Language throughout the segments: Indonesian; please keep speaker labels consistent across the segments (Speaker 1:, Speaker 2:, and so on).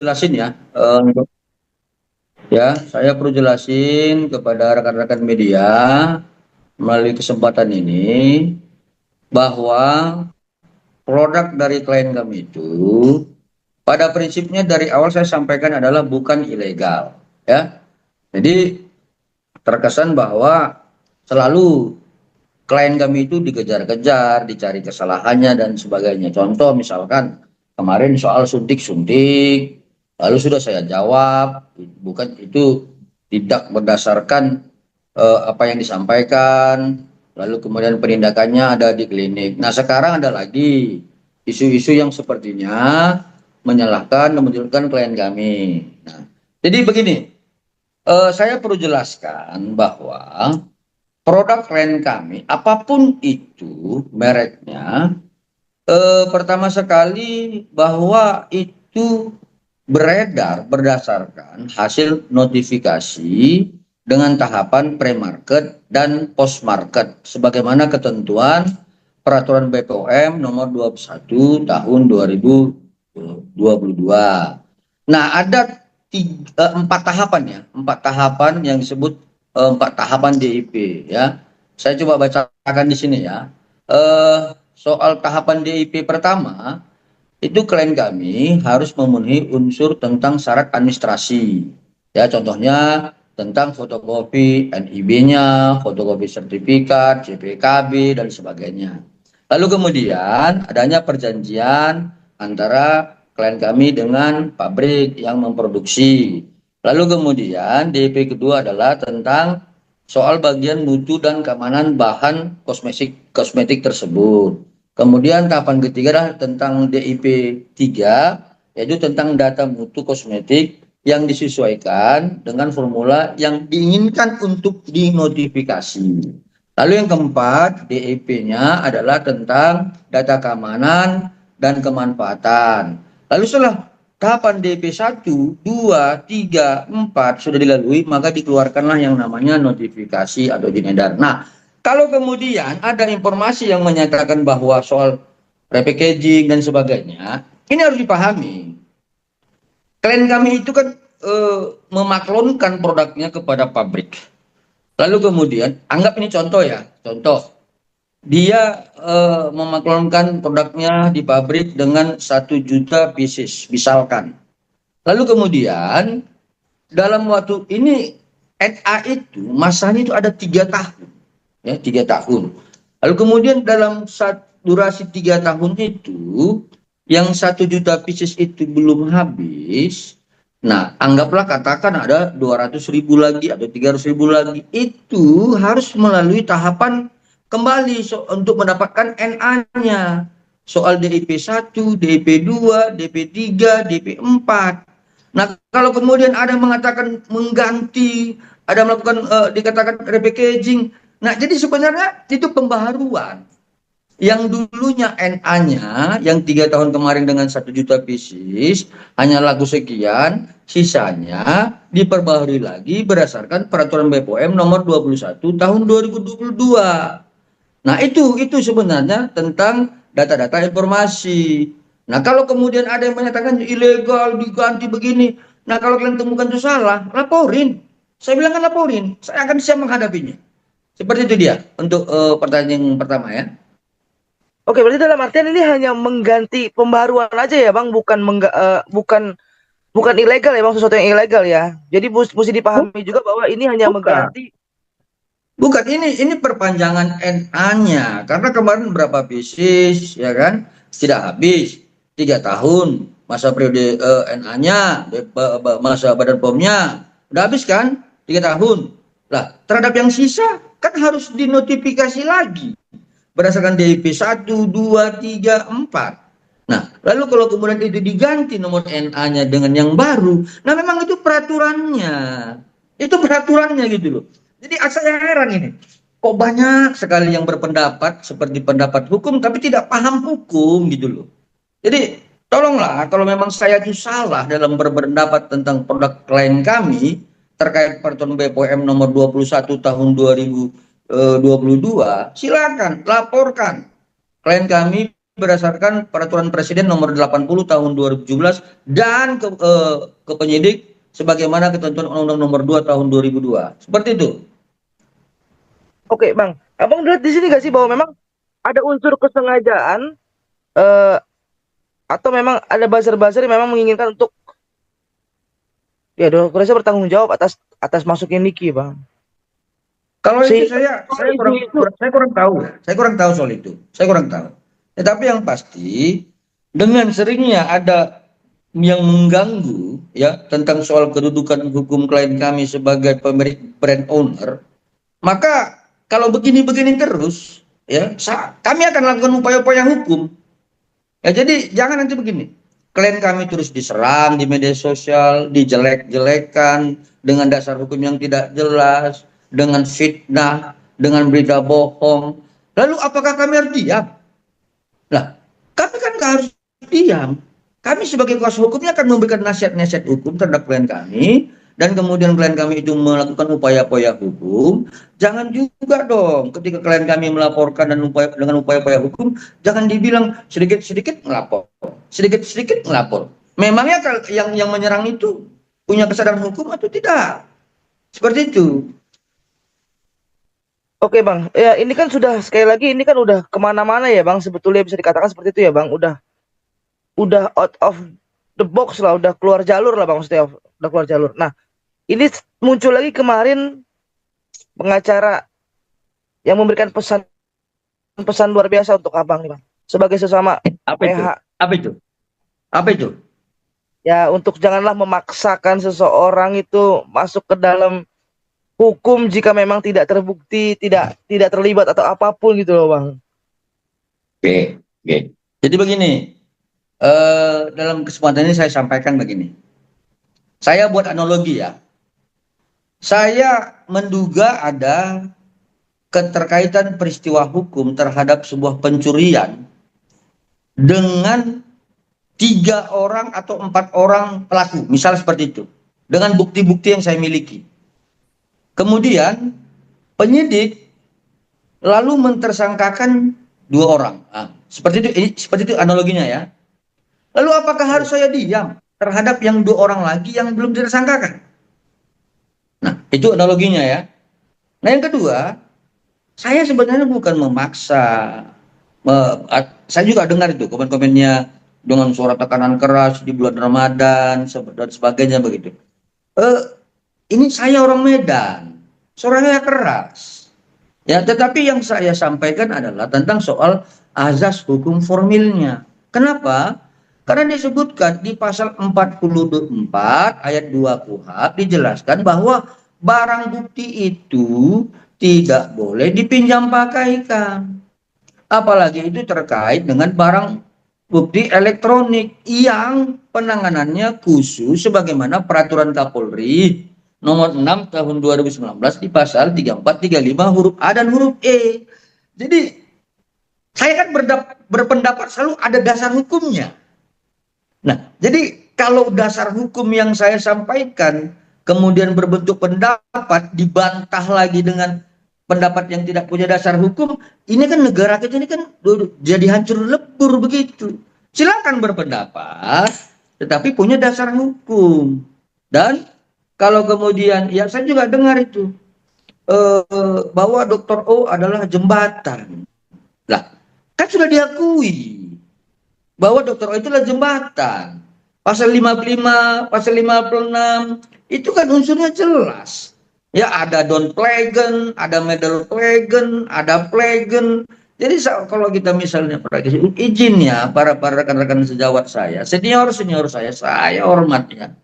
Speaker 1: jelasin ya, saya perlu jelasin kepada rekan-rekan media melalui kesempatan ini bahwa produk dari klien kami itu pada prinsipnya dari awal saya sampaikan adalah bukan ilegal, ya. Jadi terkesan bahwa selalu klien kami itu dikejar-kejar, dicari kesalahannya dan sebagainya. Contoh misalkan kemarin soal suntik-suntik, lalu sudah saya jawab, bukan itu tidak berdasarkan apa yang disampaikan, lalu kemudian penindakannya ada di klinik. Nah sekarang ada lagi isu-isu yang sepertinya menyalahkan dan menunjukkan klien kami. Nah, jadi begini, saya perlu jelaskan bahwa produk klien kami, apapun itu mereknya, pertama sekali bahwa itu beredar berdasarkan hasil notifikasi dengan tahapan pre-market dan post-market, sebagaimana ketentuan Peraturan BPOM nomor 21 tahun 2022. Nah, ada empat tahapan ya, empat tahapan yang disebut empat tahapan DIP ya. Saya coba bacakan di sini ya. Soal tahapan DIP pertama, itu klien kami harus memenuhi unsur tentang syarat administrasi. Ya, contohnya tentang fotokopi NIB-nya, fotokopi sertifikat, CPKB, dan sebagainya. Lalu kemudian adanya perjanjian antara klien kami dengan pabrik yang memproduksi. Lalu kemudian DP kedua adalah tentang soal bagian mutu dan keamanan bahan kosmetik tersebut. Kemudian tahapan ketiga adalah tentang DIP 3, yaitu tentang data mutu kosmetik yang disesuaikan dengan formula yang diinginkan untuk dinotifikasi. Lalu yang keempat, DIP-nya adalah tentang data keamanan dan kemanfaatan. Lalu setelah tahapan DP 1, 2, 3, 4 sudah dilalui, maka dikeluarkanlah yang namanya notifikasi atau izin edar. Nah, kalau kemudian ada informasi yang menyatakan bahwa soal repackaging dan sebagainya, ini harus dipahami. Klien kami itu kan memaklonkan produknya kepada pabrik. Lalu kemudian, anggap ini contoh ya, contoh. Dia memaklonkan produknya di pabrik dengan 1 juta pieces, misalkan. Lalu kemudian dalam waktu ini NA itu masanya itu ada 3 tahun, ya 3 tahun. Lalu kemudian dalam durasi 3 tahun itu, yang 1 juta pieces itu belum habis. Nah, anggaplah katakan ada 200.000 lagi atau 300.000 lagi, itu harus melalui tahapan kembali untuk mendapatkan NA-nya. Soal DIP 1, DIP 2, DP 3, DP 4. Nah, kalau kemudian ada mengatakan mengganti, ada melakukan dikatakan repackaging. Nah, jadi sebenarnya itu pembaharuan. Yang dulunya NA-nya yang 3 tahun kemarin dengan 1 juta pieces hanya laku sekian, sisanya diperbaharui lagi berdasarkan peraturan BPOM nomor 21 tahun 2022. Nah, itu sebenarnya tentang data-data informasi. Nah, kalau kemudian ada yang menyatakan ilegal diganti begini, nah kalau kalian temukan itu salah, laporin. Saya bilang kan laporin, saya akan siap menghadapinya. Seperti itu dia untuk pertanyaan yang pertama ya.
Speaker 2: Oke, berarti dalam artian ini hanya mengganti pembaruan aja ya, Bang, bukan ilegal ya, Bang, sesuatu yang ilegal ya. Jadi mesti dipahami juga bahwa ini hanya
Speaker 1: Bukan.
Speaker 2: mengganti.
Speaker 1: Bukan, ini perpanjangan NA-nya. Karena kemarin berapa pieces, ya kan? Tidak habis. 3 tahun masa periode NA-nya, masa badan POM-nya. Udah habis kan? 3 tahun. Lah, terhadap yang sisa kan harus dinotifikasi lagi. Berdasarkan DIP 1, 2, 3, 4. Nah, lalu kalau kemudian itu diganti nomor NA-nya dengan yang baru, nah memang itu peraturannya. Itu peraturannya gitu loh. Jadi saya heran ini, kok banyak sekali yang berpendapat seperti pendapat hukum tapi tidak paham hukum gitu loh. Jadi tolonglah kalau memang saya itu salah dalam berpendapat tentang produk klien kami terkait peraturan BPOM nomor 21 tahun 2022, silakan laporkan klien kami berdasarkan Peraturan Presiden Nomor 80 Tahun 2017 dan ke penyidik sebagaimana ketentuan Undang-Undang Nomor 2 Tahun 2002. Seperti itu.
Speaker 2: Oke, Bang. Abang lihat di sini gak sih bahwa memang ada unsur kesengajaan eh, atau memang ada buzzer-buzzer yang memang menginginkan untuk ya Dr. Reza bertanggung jawab atas atas masuknya Niki, Bang.
Speaker 1: Kalau itu
Speaker 2: Sehingga
Speaker 1: saya kurang
Speaker 2: isu itu
Speaker 1: saya kurang tahu ya. Saya kurang tahu soal itu. Saya kurang tahu. Tetapi yang pasti dengan seringnya ada yang mengganggu ya tentang soal kedudukan hukum klien kami sebagai pemilik brand owner, maka kalau begini-begini terus ya kami akan lakukan upaya-upaya hukum. Ya jadi jangan nanti begini. Klien kami terus diserang di media sosial, dijelek-jelekan dengan dasar hukum yang tidak jelas, dengan fitnah, dengan berita bohong. Lalu apakah kami harus diam? Lah, kami kan nggak harus diam. Kami sebagai kuasa hukumnya akan memberikan nasihat-nasihat hukum terhadap klien kami, dan kemudian klien kami itu melakukan upaya-upaya hukum. Jangan juga dong ketika klien kami melaporkan dengan upaya-upaya hukum, jangan dibilang sedikit-sedikit melapor, sedikit-sedikit melapor. Memangnya yang menyerang itu punya kesadaran hukum atau tidak? Seperti itu.
Speaker 2: oke, Bang. Ya, ini kan sudah sekali lagi ini kan udah kemana-mana ya, Bang. Sebetulnya bisa dikatakan seperti itu ya, Bang. Udah out of the box lah, udah keluar jalur lah, Bang. Maksudnya udah keluar jalur. Nah, ini muncul lagi kemarin pengacara yang memberikan pesan luar biasa untuk Abang nih, Bang. Sebagai sesama
Speaker 1: Apa itu?
Speaker 2: PH,
Speaker 1: Apa itu? Apa itu?
Speaker 2: ya untuk janganlah memaksakan seseorang itu masuk ke dalam hukum jika memang tidak terbukti, tidak terlibat atau apapun gitu loh, Bang.
Speaker 1: Oke, oke. Jadi begini, dalam kesempatan ini saya sampaikan begini. Saya buat analogi ya. Saya menduga ada keterkaitan peristiwa hukum terhadap sebuah pencurian dengan 3 orang atau 4 orang pelaku, misal seperti itu, dengan bukti-bukti yang saya miliki. Kemudian penyidik lalu mentersangkakan 2 orang. Nah, seperti itu analoginya ya. Lalu apakah harus saya diam terhadap yang 2 orang lagi yang belum tersangkakan? Nah, itu analoginya ya. Nah, yang kedua, saya sebenarnya bukan memaksa. Saya juga dengar itu komen-komennya dengan suara tekanan keras di bulan Ramadan dan sebagainya begitu. Ini saya orang Medan, suaranya keras. Ya, tetapi yang saya sampaikan adalah tentang soal azas hukum formilnya. Kenapa? Karena disebutkan di pasal 44 ayat 2 KUHP dijelaskan bahwa barang bukti itu tidak boleh dipinjam pakaikan. Apalagi itu terkait dengan barang bukti elektronik yang penanganannya khusus sebagaimana peraturan Kapolri nomor 6 tahun 2019 di pasal 34, 35 huruf A dan huruf E. Jadi saya kan berpendapat selalu ada dasar hukumnya. Nah, jadi kalau dasar hukum yang saya sampaikan kemudian berbentuk pendapat dibantah lagi dengan pendapat yang tidak punya dasar hukum, ini kan negara kita ini kan jadi hancur lebur begitu. Silakan berpendapat, tetapi punya dasar hukum. Dan kalau kemudian, ya saya juga dengar itu bahwa Dr. O adalah jembatan. Lah, kan sudah diakui bahwa Dr. O itulah jembatan. Pasal 55, pasal 56, itu kan unsurnya jelas. Ya, ada Don Plegen, ada Medal Plegen, ada Plegen. Jadi kalau kita misalnya izin ya para rekan-rekan sejawat saya, senior saya hormatnya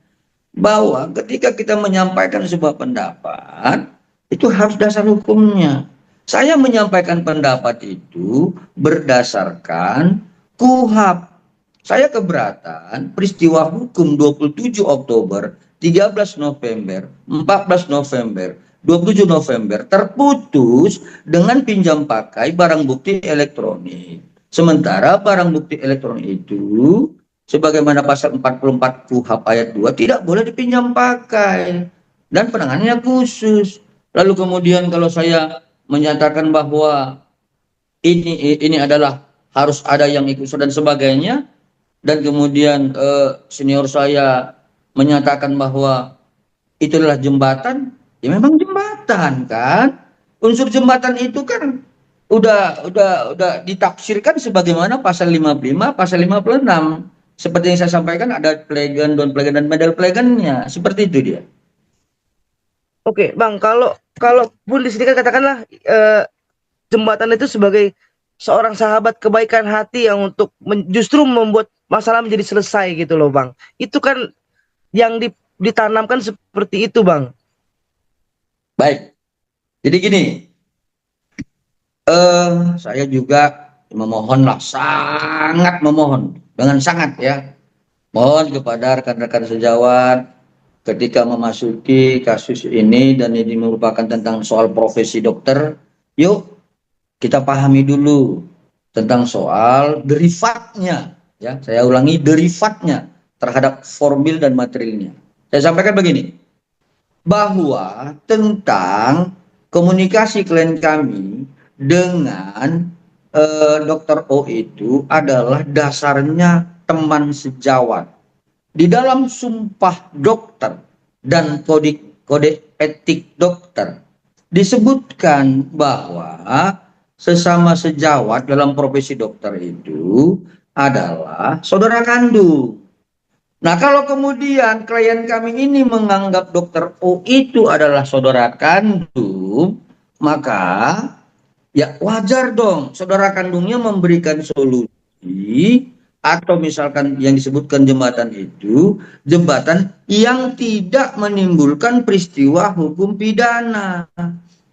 Speaker 1: bahwa ketika kita menyampaikan sebuah pendapat itu harus dasar hukumnya. Saya menyampaikan pendapat itu berdasarkan KUHP. Saya keberatan peristiwa hukum 27 Oktober, 13 November, 14 November, 27 November terputus dengan pinjam pakai barang bukti elektronik. Sementara barang bukti elektronik itu sebagaimana pasal 44 KUHP ayat 2 tidak boleh dipinjam pakai dan penanganannya khusus. Lalu kemudian kalau saya menyatakan bahwa ini adalah harus ada yang ikut dan sebagainya, dan kemudian senior saya menyatakan bahwa itu adalah jembatan, ya memang jembatan kan. Unsur jembatan itu kan udah ditafsirkan sebagaimana pasal 55, pasal 56. Seperti yang saya sampaikan, ada plegan, don plegan, dan medal plegannya. Seperti itu dia.
Speaker 2: Oke, Bang, kalau pun di sini kan katakanlah jembatan itu sebagai seorang sahabat kebaikan hati yang untuk justru membuat masalah menjadi selesai gitu loh, Bang. Itu kan yang ditanamkan seperti itu, Bang.
Speaker 1: Baik, jadi gini, saya juga memohonlah, sangat memohon, dengan sangat ya, mohon kepada rekan-rekan sejawat ketika memasuki kasus ini, dan ini merupakan tentang soal profesi dokter, yuk kita pahami dulu tentang soal derivatnya, ya, saya ulangi, derivatnya terhadap formil dan materialnya. Saya sampaikan begini, bahwa tentang komunikasi klien kami dengan Dr. O itu adalah dasarnya teman sejawat. Di dalam sumpah dokter dan kode etik dokter disebutkan bahwa sesama sejawat dalam profesi dokter itu adalah saudara kandung. Nah, kalau kemudian klien kami ini menganggap dokter O itu adalah saudara kandung, maka ya wajar dong saudara kandungnya memberikan solusi, atau misalkan yang disebutkan jembatan itu jembatan yang tidak menimbulkan peristiwa hukum pidana.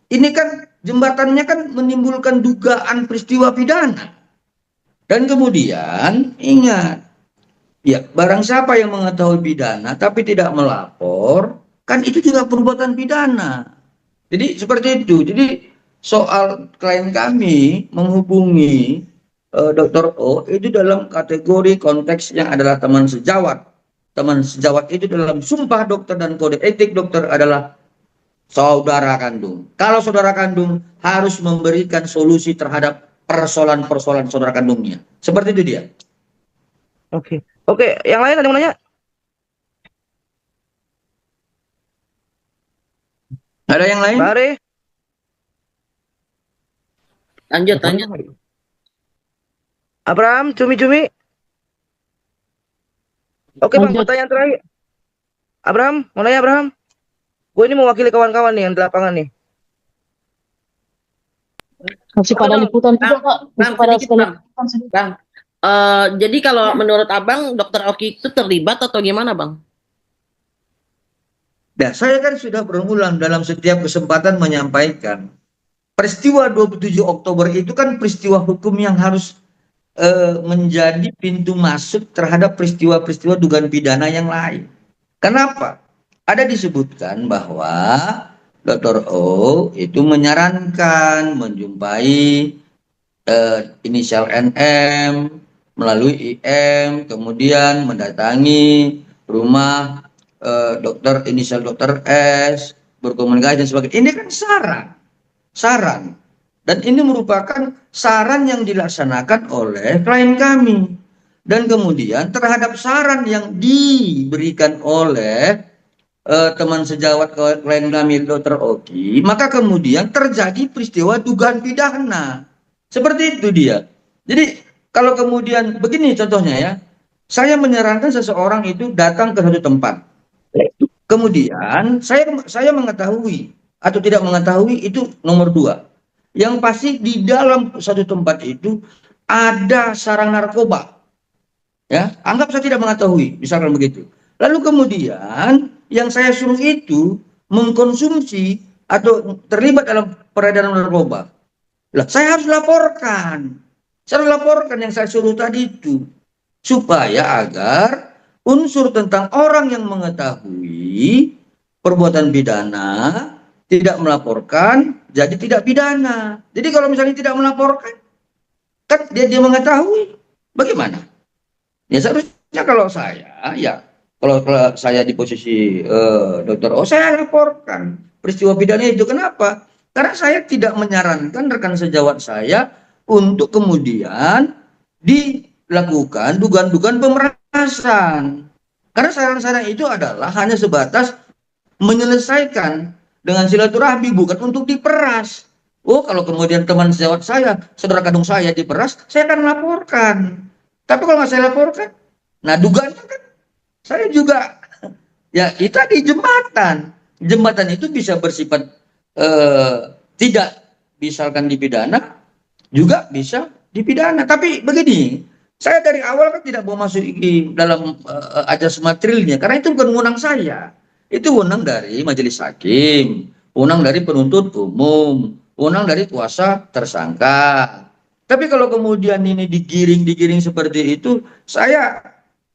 Speaker 1: Ini kan jembatannya kan menimbulkan dugaan peristiwa pidana. Dan kemudian ingat, ya, barang siapa yang mengetahui pidana tapi tidak melapor, kan itu juga perbuatan pidana. Jadi seperti itu. Jadi soal klien kami menghubungi Dr. O itu dalam kategori konteks yang adalah teman sejawat. Teman sejawat itu dalam sumpah dokter dan kode etik dokter adalah saudara kandung. Kalau saudara kandung harus memberikan solusi terhadap persoalan-persoalan saudara kandungnya. Seperti itu dia.
Speaker 2: Oke. Oke, yang lain ada yang mau nanya?
Speaker 1: Ada yang lain?
Speaker 2: Bare?
Speaker 3: Lanjut.
Speaker 2: Abraham, cumi-cumi. Oke, Bang,
Speaker 3: Lanjut.
Speaker 2: pertanyaan terakhir. Abraham, mau nanya Abraham? Gue ini mewakili kawan-kawan nih yang di lapangan nih.
Speaker 3: Masih pada liputan juga, Kak. Masih pada sekali liputan sini.
Speaker 4: Bang, jadi kalau menurut Abang, Dokter Oki itu terlibat atau gimana, Bang?
Speaker 1: Nah, saya kan sudah berulang dalam setiap kesempatan menyampaikan peristiwa 27 Oktober itu kan peristiwa hukum yang harus menjadi pintu masuk terhadap peristiwa-peristiwa dugaan pidana yang lain. Kenapa? Ada disebutkan bahwa Dr. O itu menyarankan menjumpai inisial NM melalui IM, kemudian mendatangi rumah dokter inisial Dr. S, berkomunikasi dan sebagainya. Ini kan saran. Dan ini merupakan saran yang dilaksanakan oleh klien kami. Dan kemudian terhadap saran yang diberikan oleh teman sejawat klien kami Dr. Oki, maka kemudian terjadi peristiwa dugaan pidana. Seperti itu dia. Jadi kalau kemudian begini contohnya ya, saya menyarankan seseorang itu datang ke satu tempat. Kemudian saya mengetahui atau tidak mengetahui itu nomor dua. Yang pasti di dalam satu tempat itu ada sarang narkoba. Ya, anggap saya tidak mengetahui, misalkan begitu. Lalu kemudian yang saya suruh itu mengkonsumsi atau terlibat dalam peredaran narkoba. Lah, saya harus laporkan. Saya harus laporkan yang saya suruh tadi itu. Supaya agar unsur tentang orang yang mengetahui perbuatan pidana tidak melaporkan, jadi tidak pidana. Jadi kalau misalnya tidak melaporkan, kan dia mengetahui, bagaimana? Ya seharusnya kalau saya di posisi Dr. O, saya laporkan peristiwa pidana itu. Kenapa? Karena saya tidak menyarankan rekan sejawat saya untuk kemudian dilakukan dugaan-dugaan pemerasan. Karena saran-saran itu adalah hanya sebatas menyelesaikan dengan silaturahmi, bukan untuk diperas. Oh, kalau kemudian teman sejawat saya, saudara kandung saya diperas, saya akan laporkan. Tapi kalau nggak saya laporkan, nah dugaannya kan saya juga, ya kita di jembatan. Jembatan itu bisa bersifat tidak misalkan dipidana, juga bisa dipidana. Tapi begini, saya dari awal kan tidak mau masuk di dalam ajas materialnya, karena itu bukan wewenang saya. Itu wewenang dari majelis hakim, wewenang dari penuntut umum, wewenang dari kuasa tersangka. Tapi kalau kemudian ini digiring seperti itu, saya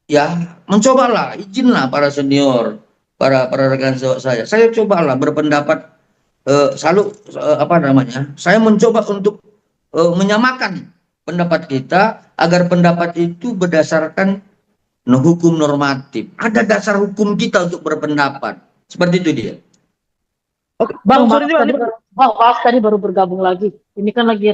Speaker 1: ya mencobalah, izinlah para senior, para rekan saya cobalah berpendapat, selalu apa namanya, saya mencoba untuk menyamakan pendapat kita agar pendapat itu berdasarkan hukum normatif. Ada dasar hukum kita untuk berpendapat. Seperti itu dia.
Speaker 2: Oke,
Speaker 3: Bang,
Speaker 2: sorry,
Speaker 3: maaf tadi baru bergabung lagi. Ini kan lagi